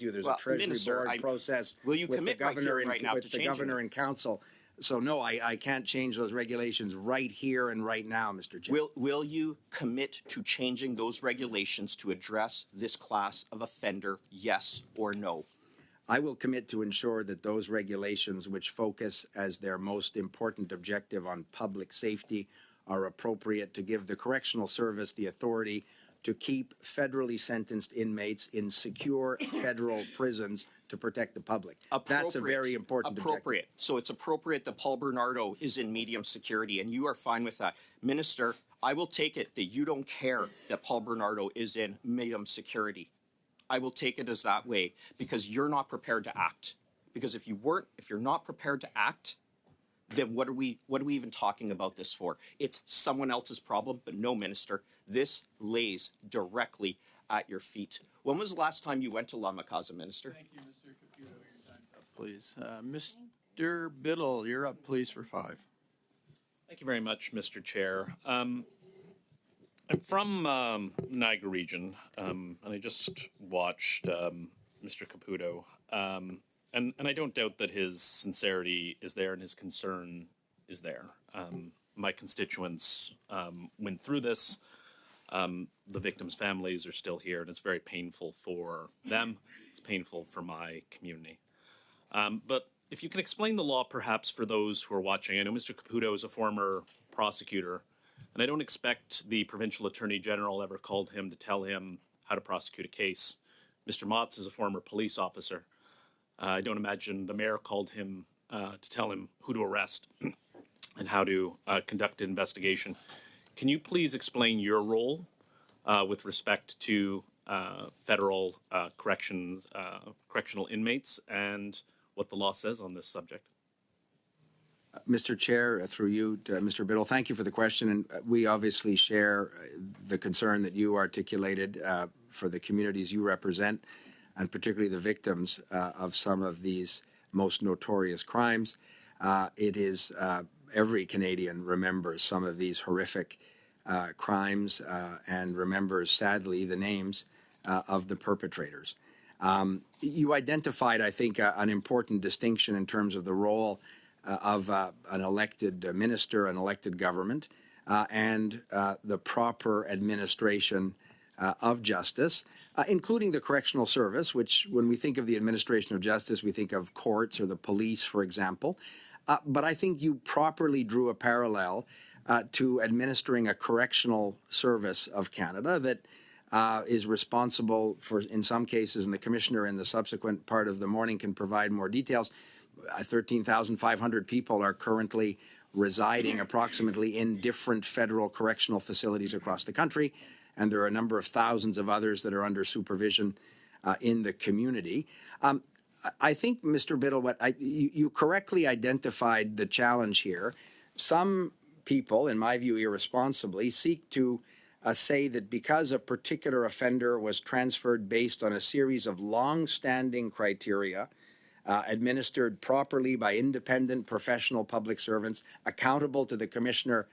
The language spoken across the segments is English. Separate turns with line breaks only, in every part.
you. There's a Treasury
Minister,
Board process
will you
with
commit
the governor
right now
with
to
the
changing
governor and council. So no, I can't change those regulations right here and right now, Mr. Chair.
Will you commit to changing those regulations to address this class of offender, yes or no?
I will commit to ensure that those regulations which focus as their most important objective on public safety are appropriate to give the Correctional Service the authority to keep federally sentenced inmates in secure federal prisons to protect the public. That's a very important
Appropriate.
objective.
So it's appropriate that Paul Bernardo is in medium security, and you are fine with that. Minister, I will take it that you don't care that Paul Bernardo is in medium security. I will take it as that way because you're not prepared to act. Because if you're not prepared to act, then what are we even talking about this for? It's someone else's problem, but no, Minister, this lays directly at your feet. When was the last time you went to La Macasa, Minister?
Thank you, Mr. Caputo. Your time's up, please. Mr. Biddle, you're up, please, for 5.
Thank you very much, Mr. Chair. I'm from Niagara region, and I just watched Mr. Caputo. And I don't doubt that his sincerity is there and his concern is there. My constituents went through this. The victims' families are still here, and it's very painful for them. It's painful for my community. But if you can explain the law, perhaps, for those who are watching. I know Mr. Caputo is a former prosecutor, and I don't expect the provincial attorney general ever called him to tell him how to prosecute a case. Mr. Motz is a former police officer. I don't imagine the mayor called him to tell him who to arrest and how to conduct an investigation. Can you please explain your role with respect to federal correctional inmates and what the law says on this subject?
Mr. Chair, through you to Mr. Biddle, thank you for the question. And we obviously share the concern that you articulated for the communities you represent, and particularly the victims of some of these most notorious crimes. It is every Canadian remembers some of these horrific crimes and remembers, sadly, the names of the perpetrators. You identified, I think, an important distinction in terms of the role of an elected minister, an elected government, and the proper administration of justice, including the correctional service, which when we think of the administration of justice, we think of courts or the police, for example. But I think you properly drew a parallel to administering a correctional service of Canada that is responsible for, in some cases, and the Commissioner in the subsequent part of the morning can provide more details, 13,500 people are currently residing approximately in different federal correctional facilities across the country, and there are a number of thousands of others that are under supervision in the community. I think, Mr. Biddle, you correctly identified the challenge here. Some people, in my view irresponsibly, seek to say that because a particular offender was transferred based on a series of long-standing criteria administered properly by independent professional public servants accountable to the Commissioner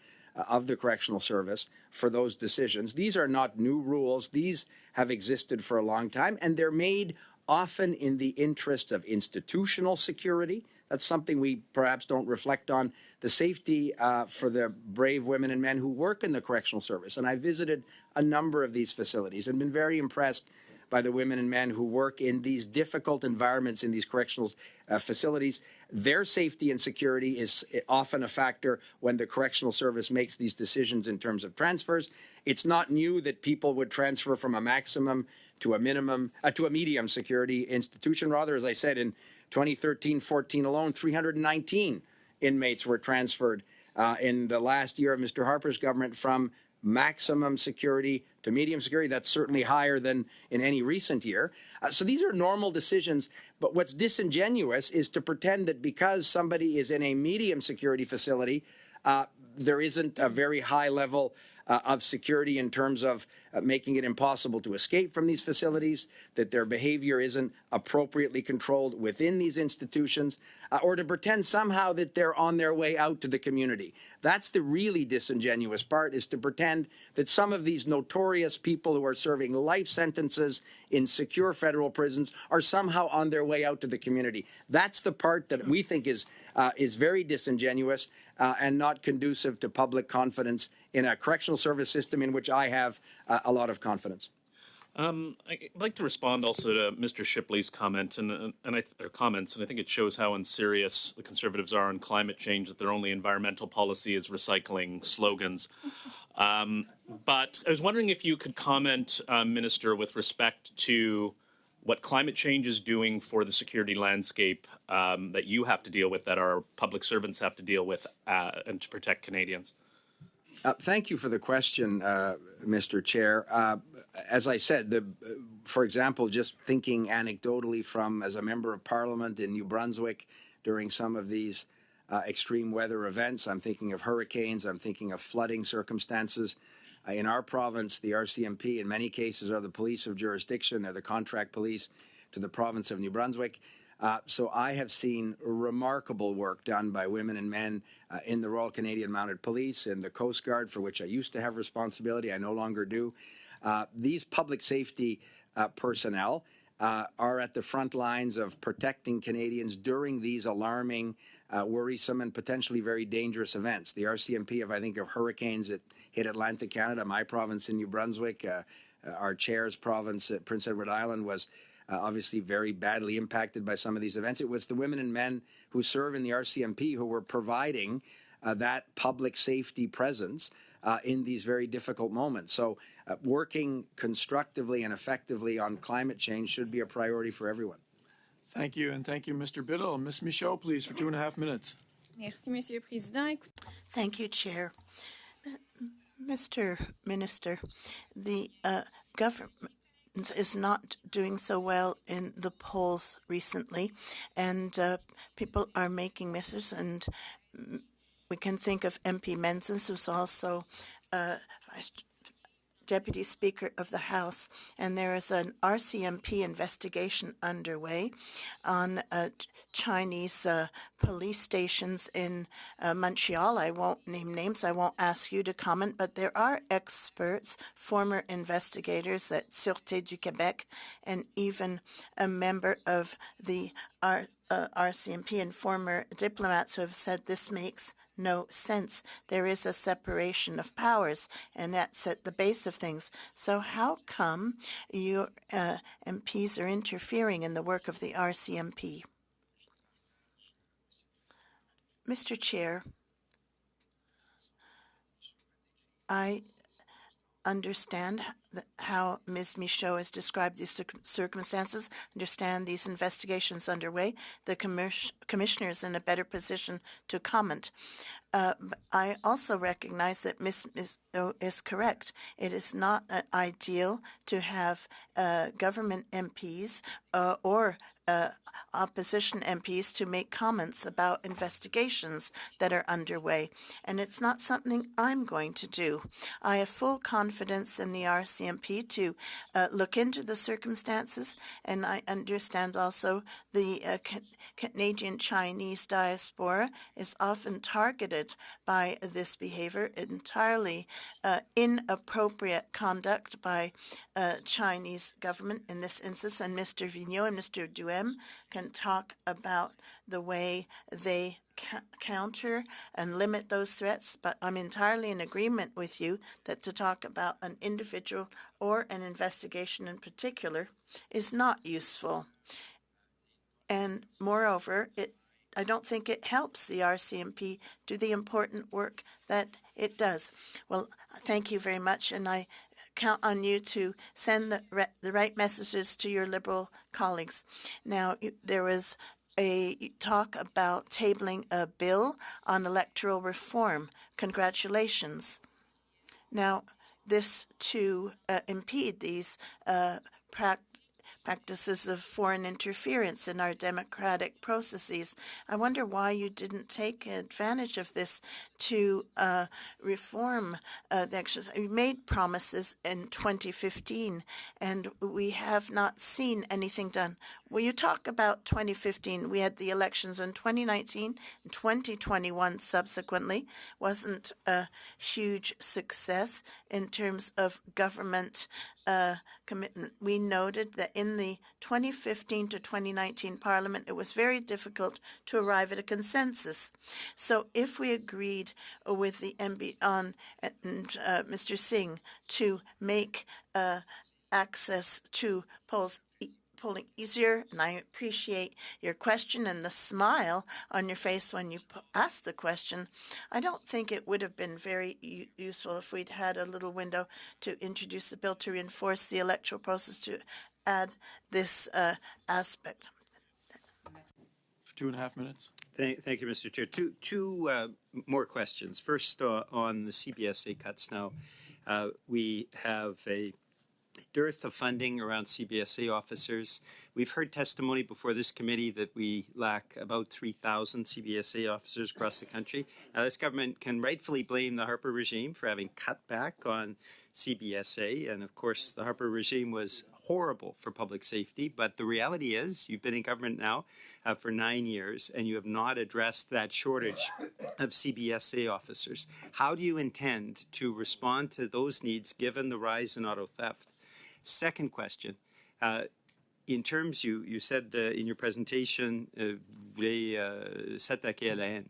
of the Correctional Service for those decisions. These are not new rules. These have existed for a long time, and they're made often in the interest of institutional security. That's something we perhaps don't reflect on, the safety for the brave women and men who work in the Correctional Service. And I visited a number of these facilities and been very impressed by the women and men who work in these difficult environments in these correctional facilities. Their safety and security is often a factor when the Correctional Service makes these decisions in terms of transfers. It's not new that people would transfer from a maximum to a minimum, to a medium security institution. Rather, as I said, in 2013-14 alone, 319 inmates were transferred in the last year of Mr. Harper's government from maximum security to medium security. That's certainly higher than in any recent year. So these are normal decisions, but what's disingenuous is to pretend that because somebody is in a medium security facility, there isn't a very high level of security in terms of making it impossible to escape from these facilities, that their behavior isn't appropriately controlled within these institutions, or to pretend somehow that they're on their way out to the community. That's the really disingenuous part, is to pretend that some of these notorious people who are serving life sentences in secure federal prisons are somehow on their way out to the community. That's the part that we think is very disingenuous and not conducive to public confidence in a correctional service system in which I have a lot of confidence.
I'd like to respond also to Mr. Shipley's comment comments, and I think it shows how unserious the Conservatives are on climate change, that their only environmental policy is recycling slogans. But I was wondering if you could comment, Minister, with respect to what climate change is doing for the security landscape that you have to deal with, that our public servants have to deal with, and to protect Canadians.
Thank you for the question, Mr. Chair. As I said, for example, just thinking anecdotally as a member of Parliament in New Brunswick during some of these extreme weather events, I'm thinking of hurricanes, I'm thinking of flooding circumstances. In our province, the RCMP in many cases are the police of jurisdiction. They're the contract police to the province of New Brunswick. So I have seen remarkable work done by women and men in the Royal Canadian Mounted Police and the Coast Guard, for which I used to have responsibility. I no longer do. These public safety personnel are at the front lines of protecting Canadians during these alarming, worrisome, and potentially very dangerous events. The RCMP, if I think of hurricanes that hit Atlantic Canada, my province in New Brunswick, our chair's province, Prince Edward Island, was obviously very badly impacted by some of these events. It was the women and men who serve in the RCMP who were providing that public safety presence in these very difficult moments. So working constructively and effectively on climate change should be a priority for everyone.
Thank you, and thank you, Mr. Biddle. Ms. Michaud, please, for 2.5 minutes.
Merci, Monsieur le Président.
Thank you, Chair. Mr. Minister, the government is not doing so well in the polls recently, and people are making misses, and we can think of MP Mensens, who's also Deputy Speaker of the House, and there is an RCMP investigation underway on Chinese police stations in Montreal. I won't name names. I won't ask you to comment, but there are experts, former investigators at Sûreté du Québec, and even a member of the RCMP and former diplomats who have said this makes no sense. There is a separation of powers, and that's at the base of things. So how come your MPs are interfering in the work of the RCMP? Mr. Chair, I understand how Ms. Michaud has described these circumstances, understand these investigations underway. The commissioner is in a better position to comment. I also recognize that Ms. Michaud is correct. It is not ideal to have government MPs or opposition MPs to make comments about investigations that are underway. And it's not something I'm going to do. I have full confidence in the RCMP to look into the circumstances, and I understand also the Canadian Chinese diaspora is often targeted by this behavior, entirely inappropriate conduct by Chinese government in this instance, and Mr. Vigneault and Mr. Duhem can talk about the way they counter and limit those threats, but I'm entirely in agreement with you that to talk about an individual or an investigation in particular is not useful. And moreover, I don't think it helps the RCMP do the important work that it does. Well, thank you very much, and I count on you to send the right messages to your Liberal colleagues. Now, there was a talk about tabling a bill on electoral reform. Congratulations. Now, this to impede these practices of foreign interference in our democratic processes. I wonder why you didn't take advantage of this to reform the exercise. You made promises in 2015, and we have not seen anything done. When you talk about 2015, we had the elections in 2019 and 2021 subsequently. Wasn't a huge success in terms of government commitment. We noted that in the 2015 to 2019 Parliament, it was very difficult to arrive at a consensus. So if we agreed with the MB on and Mr. Singh to make access to polling easier, and I appreciate your question and the smile on your face when you asked the question. I don't think it would have been very useful if we'd had a little window to introduce a bill to reinforce the electoral process to add this aspect.
For 2.5 minutes.
Thank you, Mr. Chair. Two more questions. First, on the CBSA cuts now. We have a dearth of funding around CBSA officers. We've heard testimony before this committee that we lack about 3,000 CBSA officers across the country. Now, this government can rightfully blame the Harper regime for having cut back on CBSA. And of course, the Harper regime was horrible for public safety. But the reality is you've been in government now for 9 years, and you have not addressed that shortage of CBSA officers. How do you intend to respond to those needs given the rise in auto theft? Second question, in terms, you said in your presentation, s'attaquer à la haine.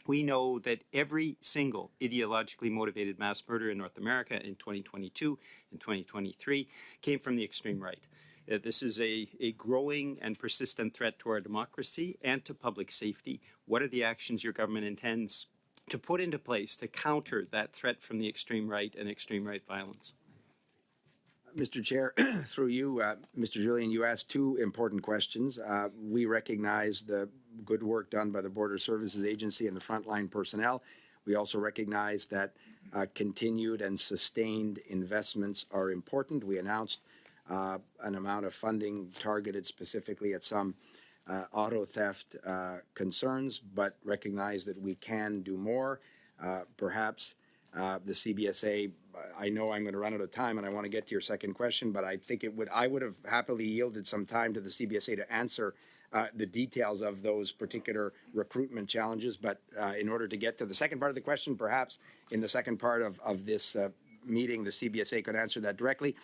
We know that every single ideologically motivated mass murder in North America in 2022 and 2023 came from the extreme right. This is a growing and persistent threat to our democracy and to public safety. What are the actions your government intends to put into place to counter that threat from the extreme right and extreme right violence?
Mr. Chair, through you, Mr. Julian, you asked two important questions. We recognize the good work done by the Border Services Agency and the frontline personnel. We also recognize that continued and sustained investments are important. We announced an amount of funding targeted specifically at some auto theft concerns, but recognize that we can do more. Perhaps the CBSA, I know I'm going to run out of time and I want to get to your second question, but I think I would have happily yielded some time to the CBSA to answer the details of those particular recruitment challenges. But in order to get to the second part of the question, perhaps in the second part of this meeting, the CBSA could answer that directly.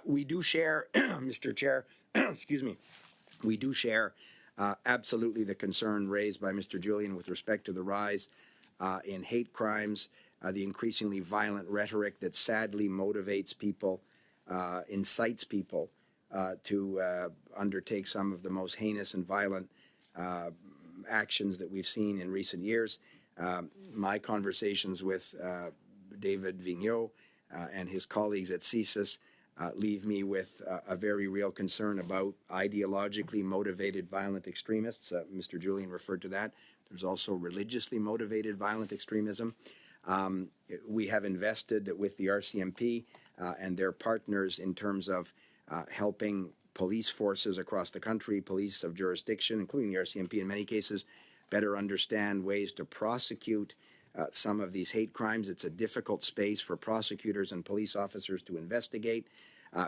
We do share, Mr. Chair, excuse me, we do share absolutely the concern raised by Mr. Julian with respect to the rise in hate crimes, the increasingly violent rhetoric that sadly motivates people, incites people to undertake some of the most heinous and violent actions that we've seen in recent years. My conversations with David Vigneault and his colleagues at CSIS leave me with a very real concern about ideologically motivated violent extremists. Mr. Julian referred to that. There's also religiously motivated violent extremism. We have invested with the RCMP and their partners in terms of helping police forces across the country, police of jurisdiction, including the RCMP in many cases, better understand ways to prosecute some of these hate crimes. It's a difficult space for prosecutors and police officers to investigate.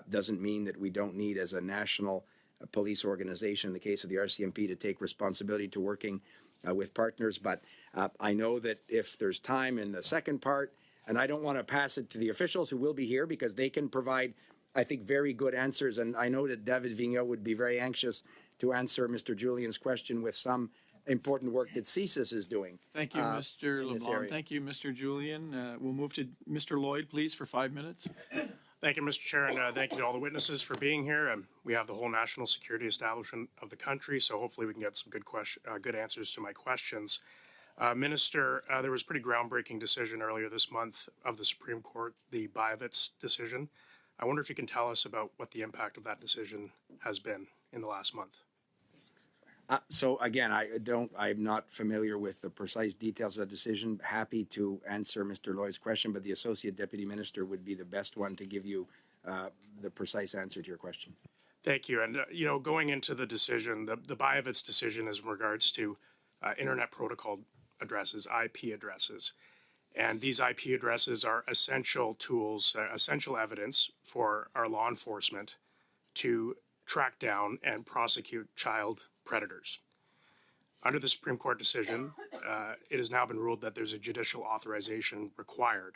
Doesn't mean that we don't need, as a national police organization, in the case of the RCMP, to take responsibility to working with partners. But I know that if there's time in the second part, and I don't want to pass it to the officials who will be here because they can provide, I think, very good answers. And I know that David Vigneault would be very anxious to answer Mr. Julian's question with some important work that CSIS is doing.
Thank you, Mr. LeBlanc. Thank you, Mr. Julian. We'll move to Mr. Lloyd, please, for 5 minutes.
Thank you, Mr. Chair, and thank you to all the witnesses for being here. We have the whole national security establishment of the country, so hopefully we can get some good answers to my questions. Minister, there was a pretty groundbreaking decision earlier this month of the Supreme Court, the Bajovitz decision. I wonder if you can tell us about what the impact of that decision has been in the last month.
So again, I'm not familiar with the precise details of the decision. Happy to answer Mr. Lloyd's question, but the Associate Deputy Minister would be the best one to give you the precise answer to your question.
Thank you. And, going into the decision, the Bayevitz decision is in regards to Internet Protocol addresses, IP addresses. And these IP addresses are essential tools, essential evidence for our law enforcement to track down and prosecute child predators. Under the Supreme Court decision, it has now been ruled that there's a judicial authorization required